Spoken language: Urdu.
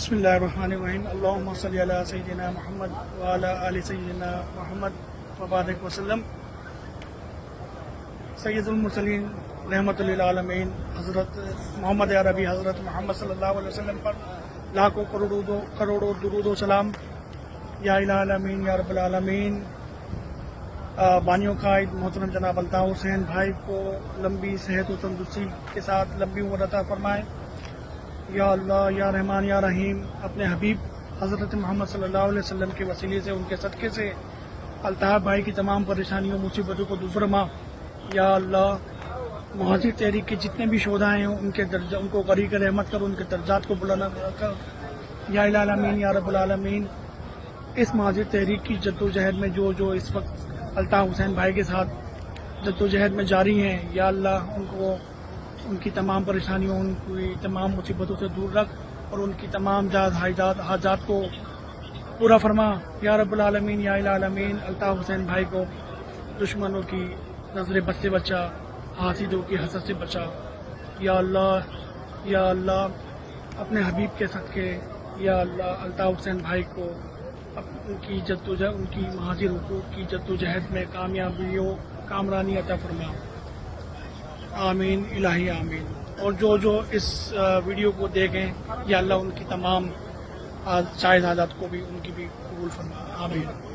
بسم اللہ الرحمن الرحیم اللہم صلی علی سیدنا محمد وعلی آل سیدنا محمد وبارک وسلم۔ سید المرسلین رحمت للعالمین حضرت محمد عربی حضرت محمد صلی اللہ علیہ وسلم پر لاکھوں کروڑوں درود و سلام۔ یا الہ العالمین یا رب العالمین، بانیوں قائد محترم جناب الطاف حسین بھائی کو لمبی صحت و تندرستی کے ساتھ لمبی عمر عطا فرمائے۔ یا اللہ یا رحمان یا رحیم، اپنے حبیب حضرت محمد صلی اللہ علیہ وسلم کے وسیلے سے، ان کے صدقے سے الطاف بھائی کی تمام پریشانیوں مصیبتوں کو دور فرما۔ یا اللہ، مہاجر تحریک کے جتنے بھی شہداء ہیں ان کو غریق رحمت کر، ان کے درجات کو بلند کر۔ یا الہ العالمین یا رب العالمین، اس مہاجر تحریک کی جد و جہد میں جو اس وقت الطاف حسین بھائی کے ساتھ جد و جہد میں جاری ہیں، یا اللہ ان کی تمام پریشانیوں، ان کی تمام مصیبتوں سے دور رکھ اور ان کی تمام حاجات کو پورا فرما۔ یا رب العالمین یا الہ العالمین، الطاف حسین بھائی کو دشمنوں کی نظر بد سے بچا، حاسدوں کی حسد سے بچا۔ یا اللہ اپنے حبیب کے صدقے، یا اللہ الطاف حسین بھائی کو ان کی ان کی مہاجر حقوق کی جد و جہد میں کامیابیوں کامرانی عطا فرما۔ آمین الہی آمین۔ اور جو اس ویڈیو کو دیکھیں، یا اللہ ان کی تمام شائز حاجات کو بھی ان کی بھی قبول فرما۔ آمین۔